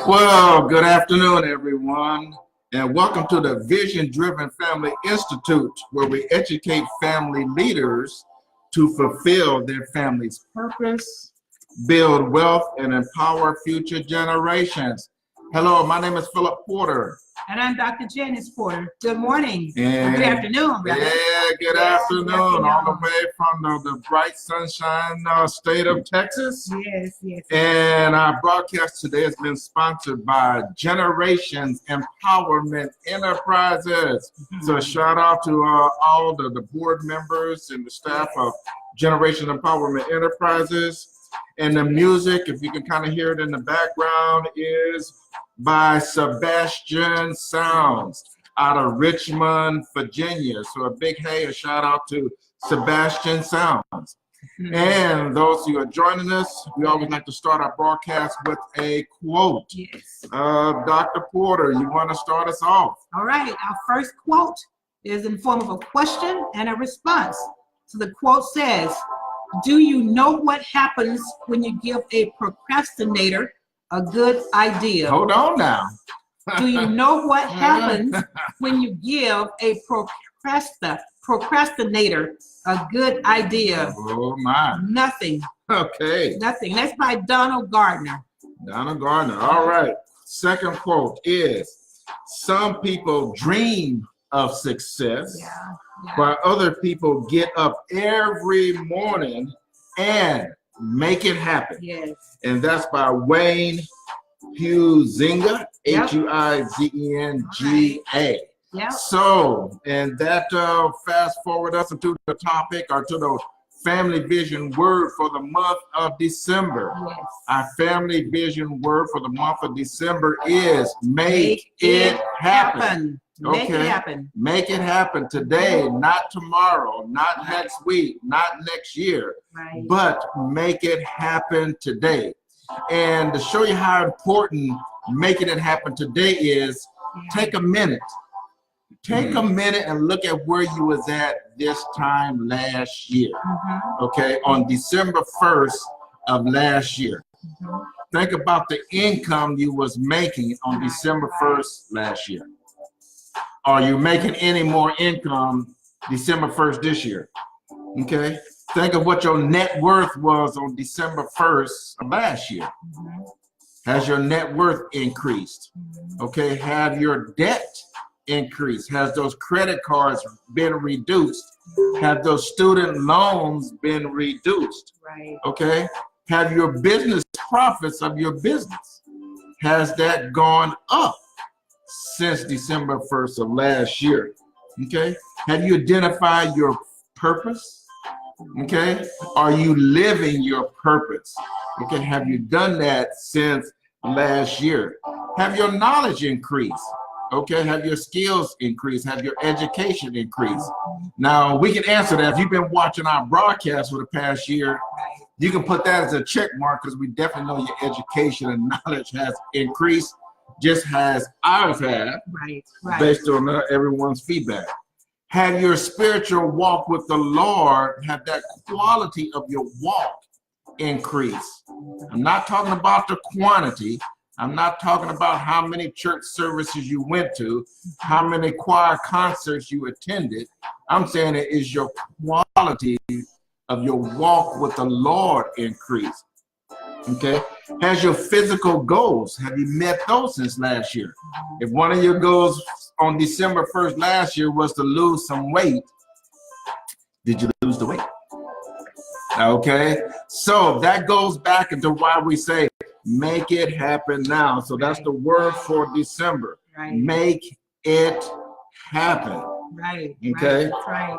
Well, good afternoon, everyone, and welcome to the Vision Driven Family Institute, where we educate family leaders to fulfill their family's purpose, build wealth, and empower future generations. Hello, my name is Philip Porter. And I'm Dr. Janice Porter. Good morning. And good afternoon, brother. Yeah, good afternoon. All the way from the bright sunshine state of Texas. Yes. And our broadcast today has been sponsored by Generations Empowerment Enterprises. So a shout out to all the board members and the staff of Generations Empowerment Enterprises. And the music, if you can kind of hear it in the background, is by Sebastian Sounds out of Richmond, Virginia. So a big hey, a shout out to Sebastian Sounds. And those who are joining us, we always like to start our broadcast with a quote. Yes. Dr. Porter, you want to start us off? All right. Our first quote is in form of a question and a response. So the quote says, "Do you know what happens when you give a procrastinator a good idea?" Hold on now. Do you know what happens when you give a procrastinator a good idea? Oh my. Nothing. Okay. Nothing. That's by Donald Gardner. Donald Gardner. All right. Second quote is, "Some people dream of success, while other people get up every morning and make it happen." Yes. And that's by Wayne Huizenga, Huizenga. Yep. So, and that fast forward us into the topic, or to the family vision word for the month of December. Yes. Our family vision word for the month of December is make it happen. Make it happen. Make it happen today, not tomorrow, not next week, not next year, but make it happen today. And to show you how important making it happen today is, take a minute. Take a minute and look at where you was at this time last year, okay, on December 1st of last year. Think about the income you was making on December 1st last year. Are you making any more income December 1st this year? Okay. Think of what your net worth was on December 1st of last year. Has your net worth increased? Okay. Have your debt increased? Has those credit cards been reduced? Have those student loans been reduced? Okay. Have your business profits of your business, has that gone up since December 1st of last year? Okay. Have you identified your purpose? Okay. Are you living your purpose? Okay. Have you done that since last year? Have your knowledge increased? Okay. Have your skills increased? Have your education increased? Now, we can answer that. If you've been watching our broadcast for the past year, you can put that as a check mark, because we definitely know your education and knowledge has increased, just as ours have, based on everyone's feedback. Have your spiritual walk with the Lord, have that quality of your walk increased? I'm not talking about the quantity. I'm not talking about how many church services you went to, how many choir concerts you attended. I'm saying it is your quality of your walk with the Lord increased. Okay. Has your physical goals, have you met those since last year? If one of your goals on December 1st last year was to lose some weight, did you lose the weight? Okay. So that goes back into why we say make it happen now. So that's the word for December. Make it happen. Okay.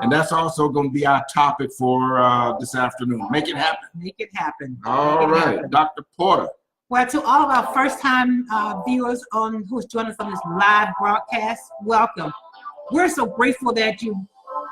And that's also going to be our topic for this afternoon. Make it happen. Make it happen. All right, Dr. Porter. Well, to all of our first-time viewers who's joining us on this live broadcast, welcome. We're so grateful that you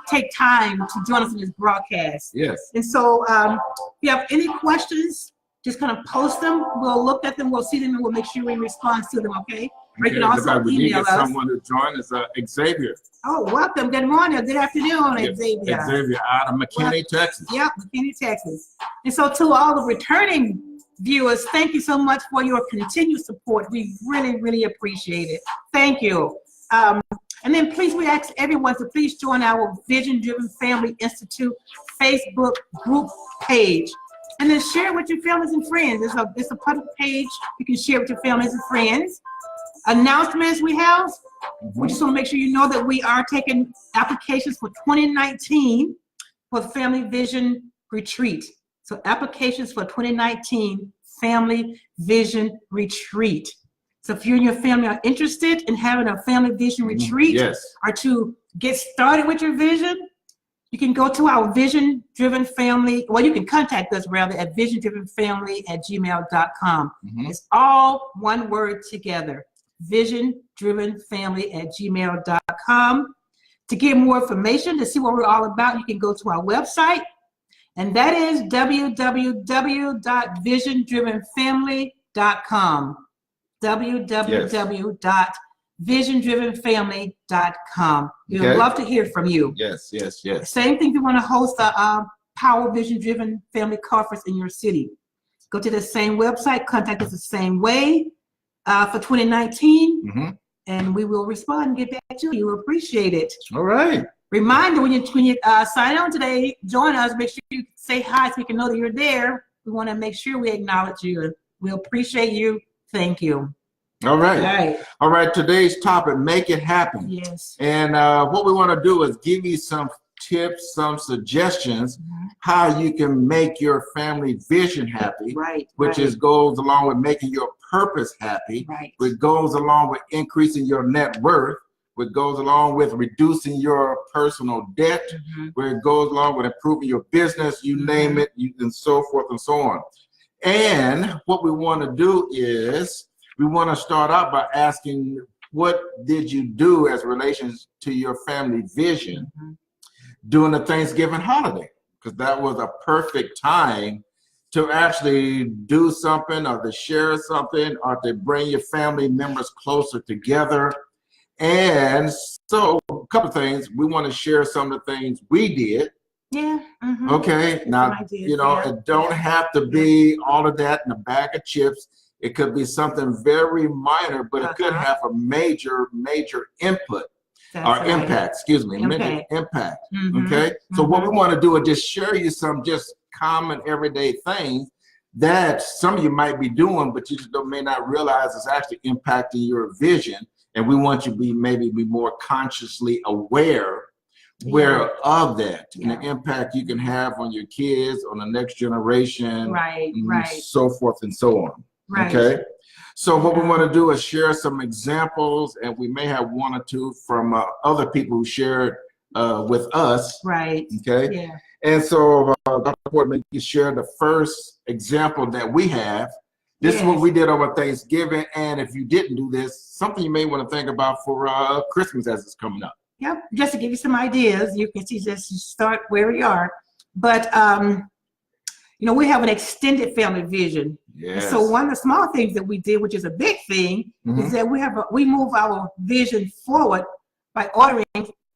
take time to join us in this broadcast. Yes. And so if you have any questions, just kind of post them. We'll look at them, we'll see them, and we'll make sure we respond to them, okay? Or you can also email us. Someone to join us, Xavier. Oh, welcome. Good morning or good afternoon, Xavier. Xavier out of McKinney, Texas. Yep, McKinney, Texas. And so to all the returning viewers, thank you so much for your continued support. We really, really appreciate it. Thank you. And then please, we ask everyone to please join our Vision Driven Family Institute Facebook group page. And then share it with your families and friends. It's a public page. You can share with your families and friends. Announcements we have. We just want to make sure you know that we are taking applications for 2019 for the Family Vision Retreat. So applications for 2019 Family Vision Retreat. So if you and your family are interested in having a Family Vision Retreat, or to get started with your vision, you can go to our Vision Driven Family, well, you can contact us rather at visiondrivenfamily@gmail.com. It's all one word together, visiondrivenfamily@gmail.com. To get more information, to see what we're all about, you can go to our website, and that is www.visiondrivenfamily.com. www.visiondrivenfamily.com. We would love to hear from you. Yes. Same thing if you want to host a Power Vision Driven Family Conference in your city. Go to the same website, contact us the same way for 2019, and we will respond and get back to you. We appreciate it. All right. Reminder, when you sign on today, join us, make sure you say hi so we can know that you're there. We want to make sure we acknowledge you. We appreciate you. Thank you. All right. All right. Today's topic, make it happen. Yes. And what we want to do is give you some tips, some suggestions, how you can make your family vision happy, which goes along with making your purpose happy, which goes along with increasing your net worth, which goes along with reducing your personal debt, where it goes along with improving your business, you name it, and so forth and so on. And what we want to do is we want to start out by asking, what did you do as relations to your family vision during the Thanksgiving holiday? Because that was a perfect time to actually do something, or to share something, or to bring your family members closer together. And so a couple of things, we want to share some of the things we did. Okay, now, you know, it don't have to be all of that in a bag of chips. It could be something very minor, but it could have a major input or impact, excuse me, major impact. Okay, so what we want to do is just share you some just common everyday things that some of you might be doing, but you just may not realize it's actually impacting your vision. And we want you to be more consciously aware of that and the impact you can have on your kids, on the next generation, and so forth and so on. Okay, so what we want to do is share some examples, and we may have one or two from other people who shared with us. Okay, and so Dr. Ford, maybe you share the first example that we have. This is what we did over Thanksgiving, and if you didn't do this, something you may want to think about for Christmas as it's coming up. Just to give you some ideas, you can see, just start where we are. But, you know, we have an extended family vision. So one of the small things that we did, which is a big thing, is that we move our vision forward by ordering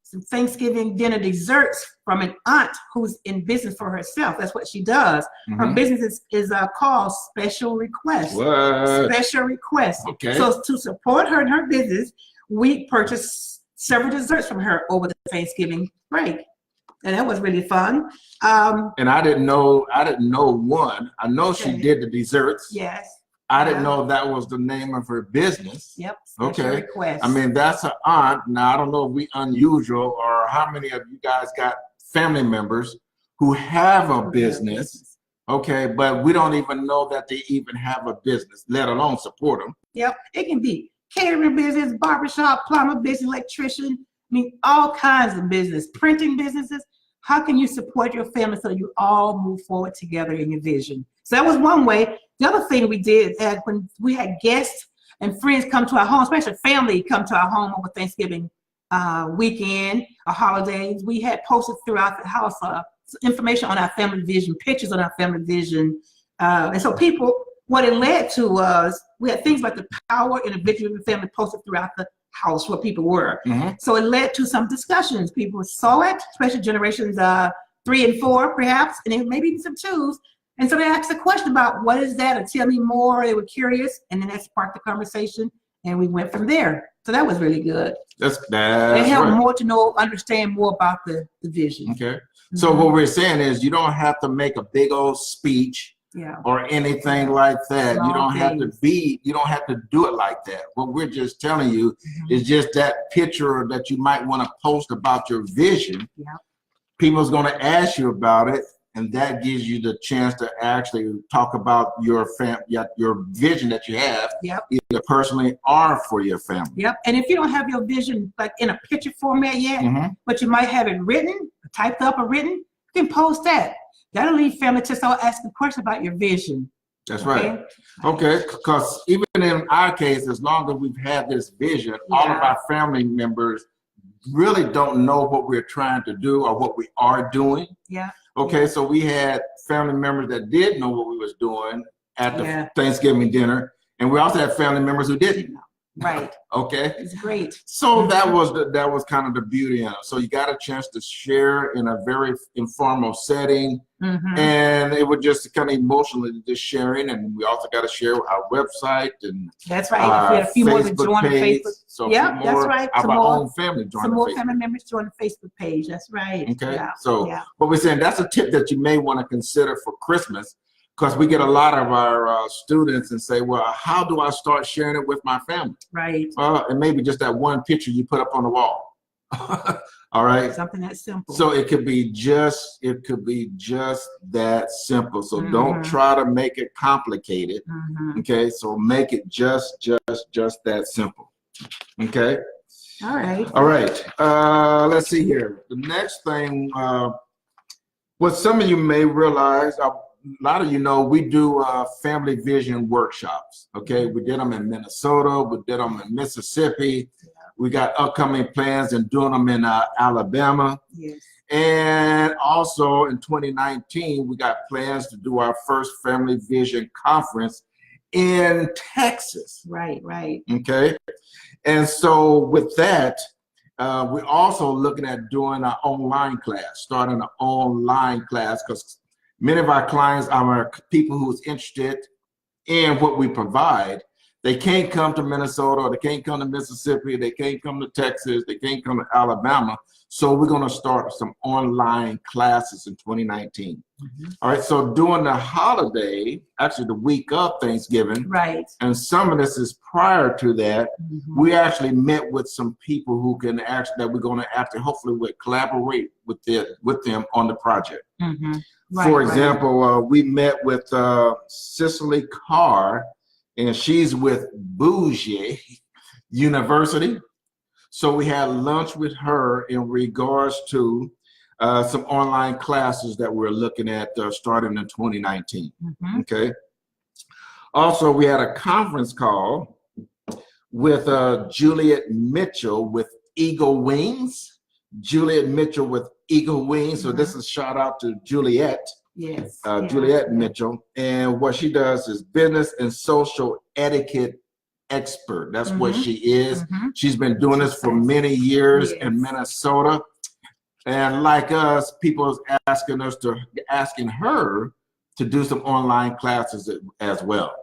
some Thanksgiving dinner desserts from an aunt who's in business for herself. That's what she does. Her business is called Special Request. Special Request. So to support her in her business, we purchased several desserts from her over the Thanksgiving break, and that was really fun. And I didn't know one. I know she did the desserts. I didn't know that was the name of her business. Special Request. I mean, that's an aunt. Now, I don't know if we unusual, or how many of you guys got family members who have a business, but we don't even know that they even have a business, let alone support them. It can be catering business, barbershop, plumber business, electrician, I mean, all kinds of business, printing businesses. How can you support your family so you all move forward together in your vision? So that was one way. The other thing we did when we had guests and friends come to our home, especially family come to our home over Thanksgiving weekend or holidays, we had posted throughout the house information on our family vision, pictures on our family vision. And so people, what it led to was we had things like the power in a vision family posted throughout the house where people were. So it led to some discussions. People saw it, especially generations 3 and 4 perhaps, and maybe even some 2s. And so they asked a question about what is that, or tell me more. They were curious, and then that sparked the conversation, and we went from there. So that was really good. That's It helped right. more to understand more about the vision. Okay. So what we're saying is you don't have to make a big old speech or anything like that. Small you don't things. have to do it like that. What we're just telling you is just that picture that you might want to post about your vision. People's going to ask you about it, and that gives you the chance to actually talk about your vision that you have, either personally or for your family. And if you don't have your vision like in a picture format yet, but you might have it written, typed up or written, you can post that. That'll lead family to start asking questions about your vision. That's right. Okay, because even in our case, as long as we've had this vision, all of our family members really don't know what we're trying to do or what we are doing. Okay, so we had family members that did know what we was doing at the Thanksgiving dinner, and we also had family members who didn't. Right. Okay. It's great. So that was kind of the beauty in it. So you got a chance to share in a very informal setting, and it was just kind of emotionally just sharing. And we also got to share our website and that's right. We had a few more to join the Facebook. So that's right. Our own family joined. Some more family members joined the Facebook page. That's right. Okay. So what we're saying, that's a tip that you may want to consider for Christmas. Because we get a lot of our students and say, well, how do I start sharing it with my family? Right. Well, and maybe just that one picture you put up on the wall. All right. Something that simple. So it could be just that simple. So don't try to make it complicated. Okay. So make it just that simple. Okay. All right. All right. Let's see here. The next thing, what some of you may realize, a lot of you know, we do family vision workshops. Okay, we did them in Minnesota, we did them in Mississippi. We got upcoming plans and doing them in Alabama. And also in 2019, we got plans to do our first family vision conference in Texas. Right. Okay, and so with that, we're also looking at doing an online class, starting an online class, because many of our clients are people who's interested in what we provide. They can't come to Minnesota, or they can't come to Mississippi, they can't come to Texas, they can't come to Alabama. So we're going to start some online classes in 2019. All right, so during the holiday, actually the week of Thanksgiving, and some of this is prior to that, we actually met with some people who can that we're going to actually hopefully collaborate with them on the project. For example, we met with Cicely Carr, and she's with Bougie University. So we had lunch with her in regards to some online classes that we're looking at starting in 2019. Okay. Also, we had a conference call with Juliet Mitchell with Eagle Wings. Juliet Mitchell with Eagle Wings. So this is a shout out to Juliet. Juliet Mitchell. And what she does is business and social etiquette expert. That's what she is. She's been doing this for many years in Minnesota. And like us, people are asking her to do some online classes as well.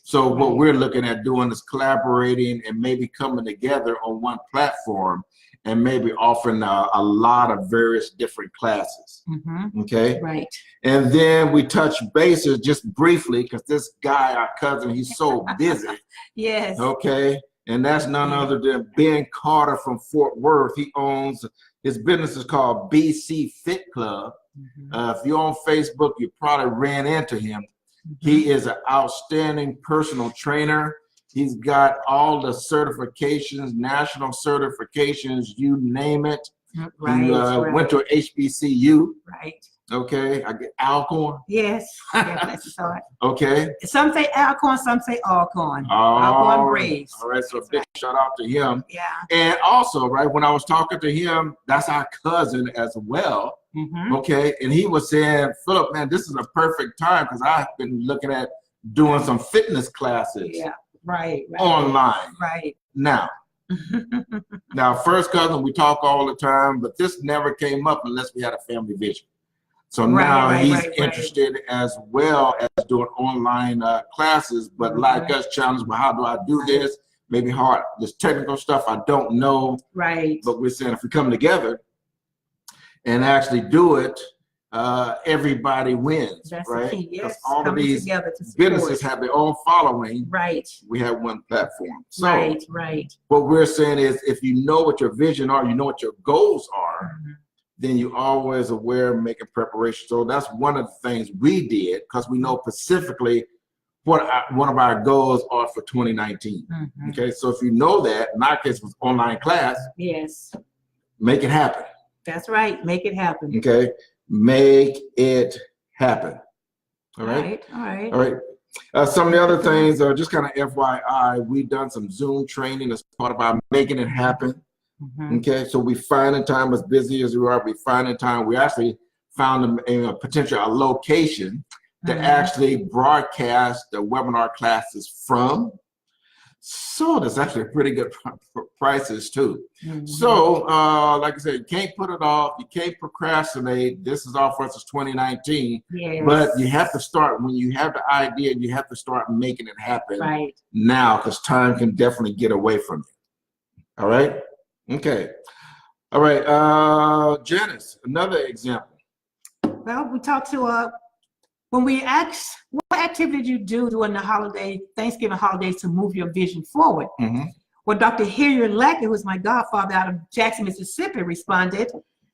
So what we're looking at doing is collaborating and maybe coming together on one platform and maybe offering a lot of various different classes. Okay. And then we touch bases just briefly, because this guy, our cousin, he's so busy. Okay. And that's none other than Ben Carter from Fort Worth. He owns, his business is called BC Fit Club. If you're on Facebook, you probably ran into him. He is an outstanding personal trainer. He's got all the certifications, national certifications, you name it. He went to HBCU. Okay, I get Alcorn. That's right. Okay. Some say Alcorn, some say Alcorn. Alcorn Braves. All right, so big shout out to him. And also, when I was talking to him, that's our cousin as well. Okay, and he was saying, Philip, man, this is a perfect time, because I've been looking at doing some fitness classes. Online. Now, now, first cousin, we talk all the time, but this never came up unless we had a family vision. So now he's interested as well as doing online classes, but like us, challenged, well, how do I do this? Maybe hard, this technical stuff I don't know. Right. But we're saying if we come together and actually do it, everybody wins. That's right? the key. Yes. All of these businesses have their own following. Right. We have one platform. So right. What we're saying is, if you know what your vision are, you know what your goals are, then you're always aware of making preparation. So that's one of the things we did, because we know specifically what one of our goals are for 2019. Okay, so if you know that, in our case, was online class. Yes. Make it happen. That's right. Make it happen. Okay, make it happen. All right. Some of the other things are just kind of FYI. We've done some Zoom training as part of our making it happen. Okay, so we find time, as busy as we are, we find time. We actually found a potential location to actually broadcast the webinar classes from. So that's actually pretty good prices too. So like I said, you can't put it off, you can't procrastinate. This is all for us as 2019. But you have to start when you have the idea. You have to start making it happen now, because time can definitely get away from you. All right. Okay. All right. Janice, another example. Well, we talked to when we asked, what activity did you do during the Thanksgiving holidays to move your vision forward? Well, Dr. Hilliard Lackey, who was my godfather out of Jackson, Mississippi, responded,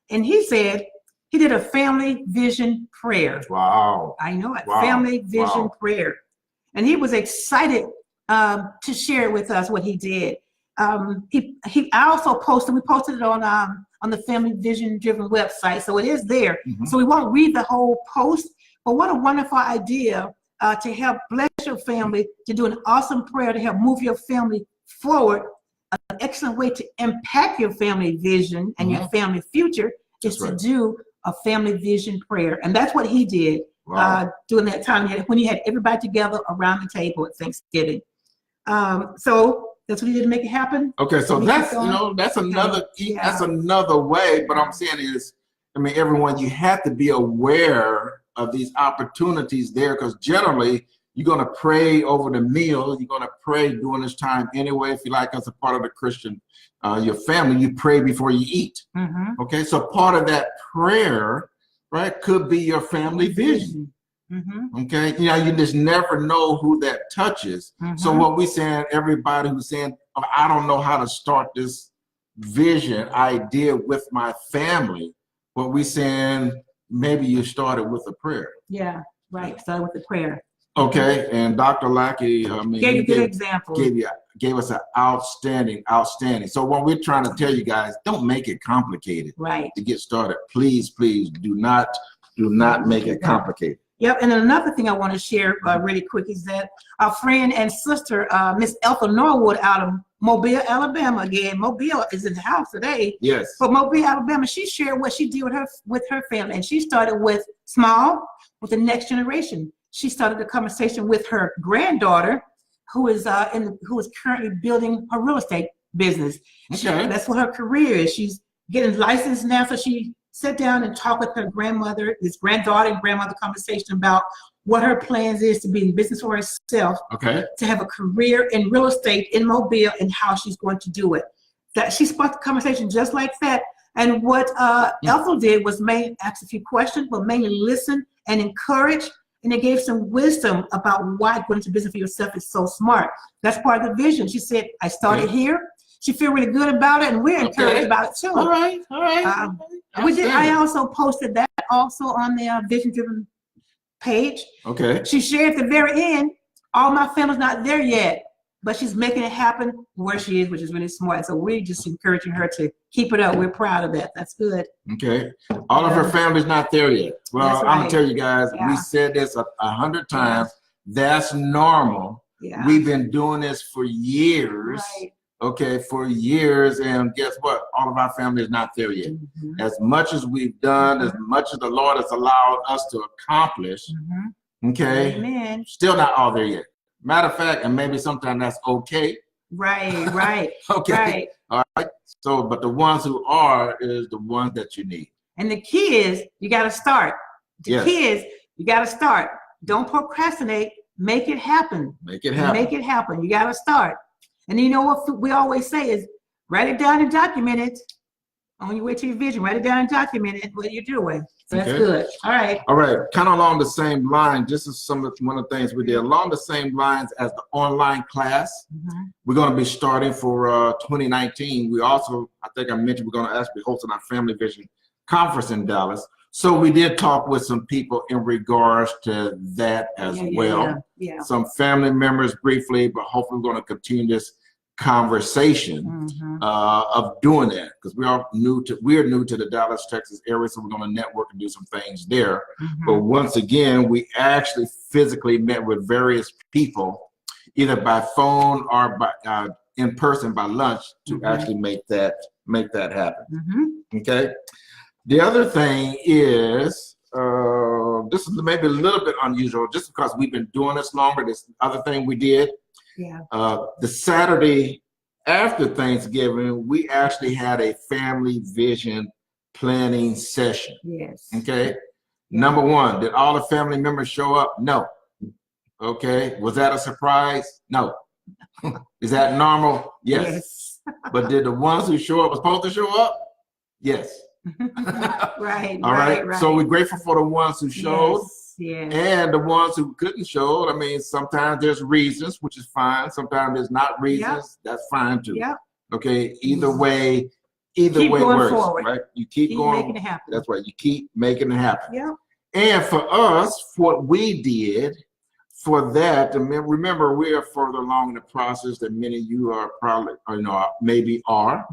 and he said he did a family vision prayer. Wow. I know it. Family vision prayer. And he was excited to share with us what he did. I also posted, we posted it on the Family Vision Driven website, so it is there. So we won't read the whole post, but what a wonderful idea to help bless your family, to do an awesome prayer to help move your family forward. An excellent way to impact your family vision and your family future is to do a family vision prayer. And that's what he did during that time when he had everybody together around the table at Thanksgiving. So that's what he did to make it happen. Okay, so that's that's another that's another way. But I'm saying is, I mean, everyone, you have to be aware of these opportunities there, because generally you're going to pray over the meal. You're going to pray during this time anyway. If you like, as a part of the Christian, your family, you pray before you eat. Okay, so part of that prayer, right, could be your family vision. Okay, you just never know who that touches. So what we saying, everybody who's saying, oh, I don't know how to start this vision idea with my family, what we saying, maybe you started with a prayer. Yeah, right. Started with a prayer. Okay, and Dr. Lackey, I mean, gave a good example. Gave us an outstanding. So what we're trying to tell you guys, don't make it complicated. Right. To get started, please do not make it complicated. Yep, and another thing I want to share really quick is that our friend and sister, Miss Eleanor Wood out of Mobile, Alabama. Again, Mobile is in the house today. Yes. But Mobile, Alabama, she shared what she did with her family, and she started with the next generation. She started a conversation with her granddaughter, who is currently building her real estate business. Okay. That's what her career is. She's getting licensed now, so she sat down and talked with her granddaughter and grandmother conversation about what her plans is to be in business for herself, to have a career in real estate in Mobile, and how she's going to do it. That she sparked the conversation just like that. And what Ethel did was ask a few questions, but mainly listen and encourage. And they gave some wisdom about why going into business for yourself is so smart. That's part of the vision. She said, I started here. She feel really good about it, and we're encouraged about it too. All right. I also posted that also on the Vision Driven page. Okay. She shared at the very end, all my family's not there yet, but she's making it happen where she is, which is really smart. So we're just encouraging her to keep it up. We're proud of that. That's good. Okay. All of her family's not there yet. Well, right. I'm gonna tell you guys, we said this 100 times. That's normal. We've been doing this for years. Right. Okay, for years, and guess what? All of our family is not there yet. As much as we've done, as much as the Lord has allowed us to accomplish, okay, Amen. Still not all there yet. Matter of fact, and maybe sometimes that's okay. Right. Okay. Right. All right. So, but the ones who are is the ones that you need. And the key is you got to start. To Yes. kids, you got to start. Don't procrastinate. Make it happen. Make it happen. Make it happen. You got to start. And you know what we always say is write it down and document it. On your way to your vision, write it down and document it, what you're doing. So that's good. All right. All right. Kind of along the same line, this is one of the things we did. Along the same lines as the online class, we're going to be starting for 2019. We also, I think I mentioned, we're going to actually be hosting our Family Vision Conference in Dallas. So we did talk with some people in regards to that as well. Yeah. Some family members briefly, but hopefully we're going to continue this conversation of doing that, because we're new to the Dallas, Texas area, so we're going to network and do some things there. But once again, we actually physically met with various people, either by phone or by in person by lunch, to actually make that happen. Okay. The other thing is, this is maybe a little bit unusual, just because we've been doing this longer. This other thing we did. The Saturday after Thanksgiving, we actually had a family vision planning session. Yes. Okay. Number one, did all the family members show up? No. Okay. Was that a surprise? No. Is that normal? Yes. But did the ones who show up was supposed to show up? Yes. Right. All right. So we're grateful for the ones who showed. Yes. And the ones who couldn't show, I mean, sometimes there's reasons, which is fine. Sometimes there's not reasons. That's fine too. Okay. Either way works. Forward. Right? You keep going. Making it happen. That's right. You keep making it happen. And for us, what we did for that, remember, we are further along in the process than many of you are probably, maybe are.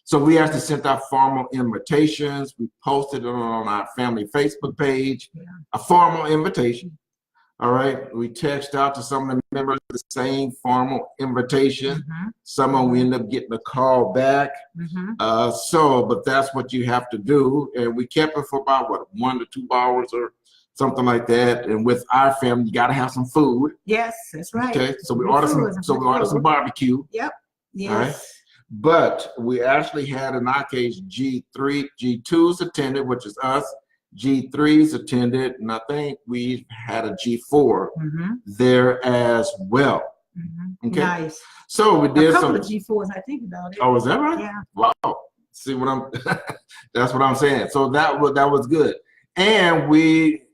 So we actually sent out formal invitations. We posted it on our family Facebook page, a formal invitation. All right. We texted out to some of the members the same formal invitation. Some of them we end up getting a call back. But that's what you have to do. And we kept it for about 1 to 2 hours or something like that. And with our family, you got to have some food. Yes, that's right. Okay. So we ordered some barbecue. Yes. All right. But we actually had, in our case, G2s attended, which is us. G3s attended, and I think we had a G4 there as well. Okay. Nice. So we did a couple of G4s, I think about it. Oh, is that right? Yeah. Wow. See what I'm that's what I'm saying. So that was good. And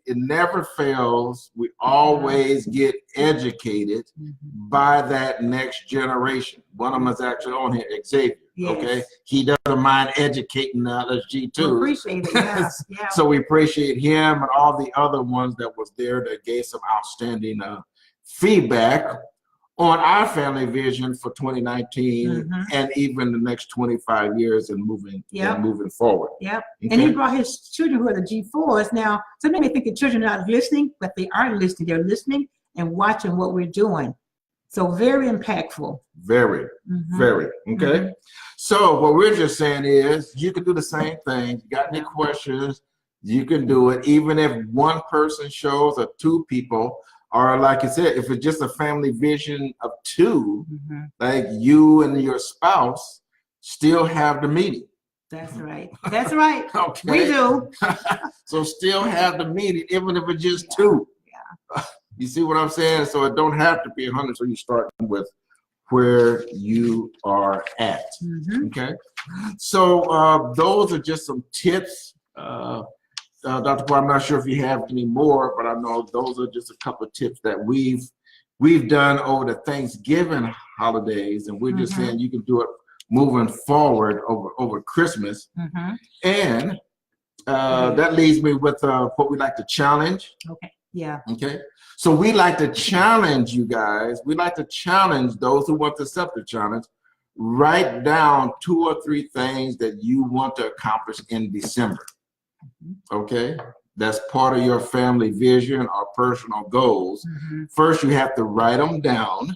it never fails. We always get educated by that next generation. One of them is actually on here, Xavier. Okay, he doesn't mind educating the other G2. We appreciate it. So we appreciate him and all the other ones that was there that gave some outstanding feedback on our family vision for 2019 and even the next 25 years and moving forward. Okay? And he brought his children who are the G4s. Now, some may think the children are not listening, but they are listening. They're listening and watching what we're doing. So very impactful. Very. Okay. So what we're just saying is you can do the same thing. You got any questions, you can do it. Even if one person shows or two people, or like I said, if it's just a family vision of two, like you and your spouse still have the meeting. That's right. That's right. Okay. We do. So still have the meeting, even if it's just two. You see what I'm saying? So it don't have to be 100. So you start with where you are at. Okay. So those are just some tips. Dr. Paul, I'm not sure if you have any more, but I know those are just a couple of tips that we've done over the Thanksgiving holidays, and we're just saying you can do it moving forward over Christmas. And that leads me with what we like to challenge. Okay. So we like to challenge you guys. We like to challenge those who want to accept the challenge. Write down 2 or 3 things that you want to accomplish in December. Okay. That's part of your family vision or personal goals. First, you have to write them down.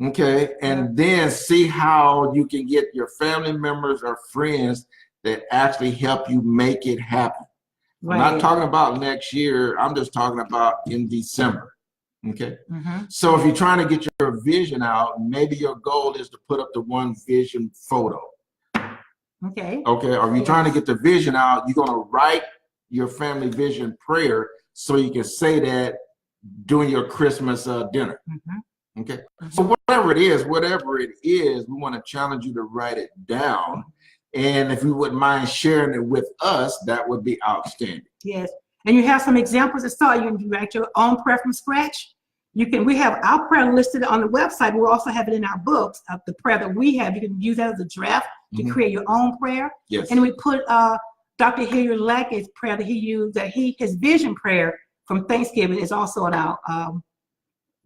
Okay. And then see how you can get your family members or friends that actually help you make it happen. I'm not talking about next year. I'm just talking about in December. Okay. So if you're trying to get your vision out, maybe your goal is to put up the one vision photo. Okay. Or if you're trying to get the vision out, you're going to write your family vision prayer so you can say that during your Christmas dinner. Okay. So whatever it is, we want to challenge you to write it down. And if you wouldn't mind sharing it with us, that would be outstanding. Yes. And you have some examples to start. You can write your own prayer from scratch. We have our prayer listed on the website. We also have it in our books of the prayer that we have. You can use that as a draft to create your own prayer. Yes. And we put Dr. Hilliard Lackett's prayer that he used, his vision prayer from Thanksgiving is also on our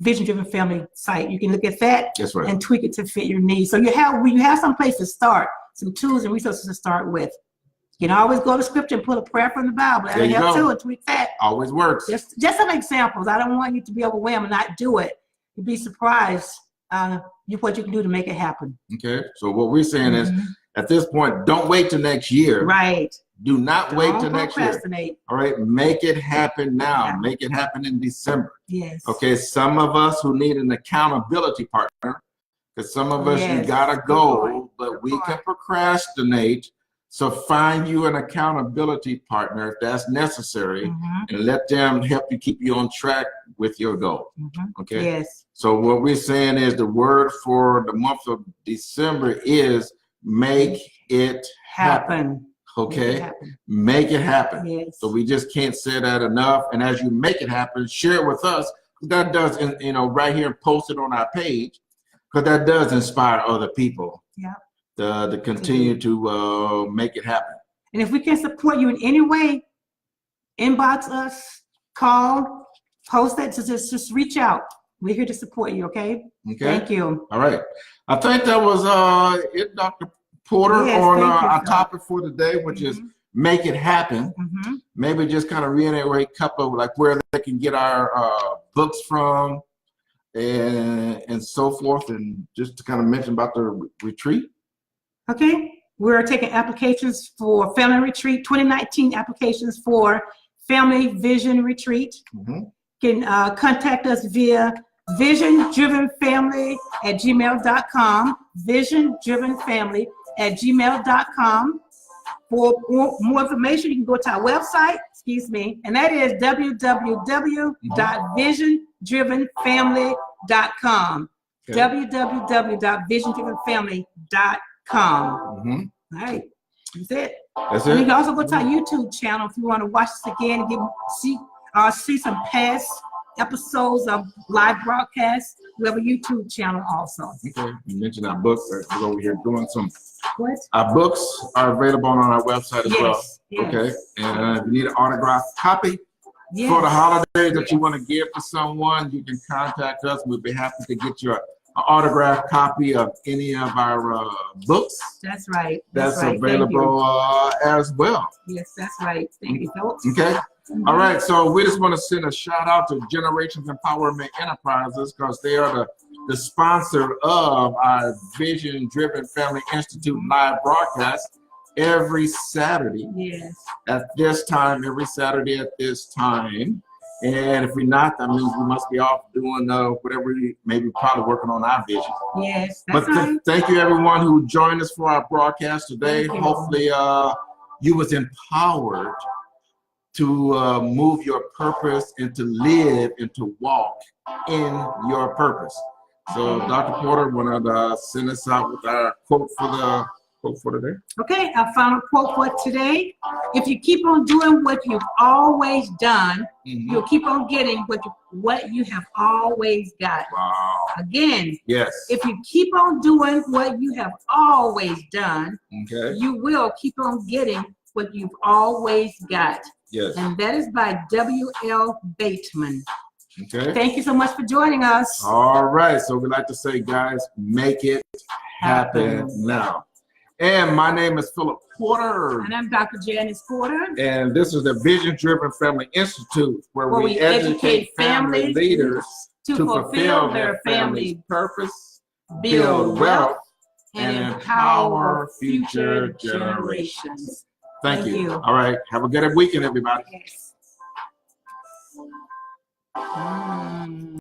Vision Driven Family site. You can look at that. That's right. And tweak it to fit your needs. So you have some place to start, some tools and resources to start with. You can always go to scripture and put a prayer from the Bible. That'll help too, and tweak that. Always works. Just some examples. I don't want you to be overwhelmed and not do it. You'd be surprised what you can do to make it happen. Okay. So what we're saying is, at this point, don't wait till next year. Right. Do not wait till next year. Procrastinate. All right. Make it happen now. Yeah. Make it happen in December. Yes. Okay. Some of us who need an accountability partner, because some of us, you gotta go, but we can procrastinate. So find you an accountability partner if that's necessary, and let them help you keep you on track with your goal. Okay. Yes. So what we're saying is the word for the month of December is make it happen. Okay. Make it happen. Yes. So we just can't say that enough. And as you make it happen, share it with us. That does, right here, post it on our page, because that does inspire other people. Yeah. To continue to make it happen. And if we can support you in any way, inbox us, call, post that, just reach out. We're here to support you, okay? Okay. Thank you. All right. I think that was it, Dr. Porter, on our topic for today, which is make it happen. Maybe just kind of reiterate a couple of like where they can get our books from and so forth, and just to kind of mention about the retreat. Okay, we're taking applications for Family Retreat, 2019 applications for Family Vision Retreat. You can contact us via visiondrivenfamily@gmail.com, visiondrivenfamily@gmail.com. For more information, you can go to our website, and that is www.visiondrivenfamily.com, www.visiondrivenfamily.com. All right, that's it. That's and it. You can also go to our YouTube channel if you want to watch this again and see some past episodes of live broadcasts. We have a YouTube channel also. Okay, you mentioned our books. We're over here doing some. What? Our books are available on our website as well. Yes. Okay, and if you need an autographed copy for the holiday that you want to give to someone, you can contact us. We'd be happy to get you an autographed copy of any of our books. That's right. That's right. Available as well. Yes, that's right. Thank you, Phillips. Okay. All right. So we just want to send a shout out to Generations Empowerment Enterprises, because they are the sponsor of our Vision Driven Family Institute live broadcast every Saturday. Yes. At this time, every Saturday at this time. And if we're not, that means we must be off doing whatever we maybe probably working on our vision. Yes, that's right. Thank you everyone who joined us for our broadcast today. Hopefully you was empowered to move your purpose and to live and to walk in your purpose. So Dr. Porter wanted to send us out with our quote for today. Okay, our final quote for today. If you keep on doing what you've always done, you'll keep on getting what you have always got. Wow. Again, yes. If you keep on doing what you have always done, you will keep on getting what you've always got. Yes. And that is by W.L. Bateman. Okay. Thank you so much for joining us. All right. So we'd like to say, guys, make it happen now. And my name is Philip Porter. And I'm Dr. Janice Porter. And this is the Vision Driven Family Institute, where we educate family leaders to fulfill their family purpose, build wealth, and empower future generations. Thank you. All right. Have a good weekend, everybody. Yes.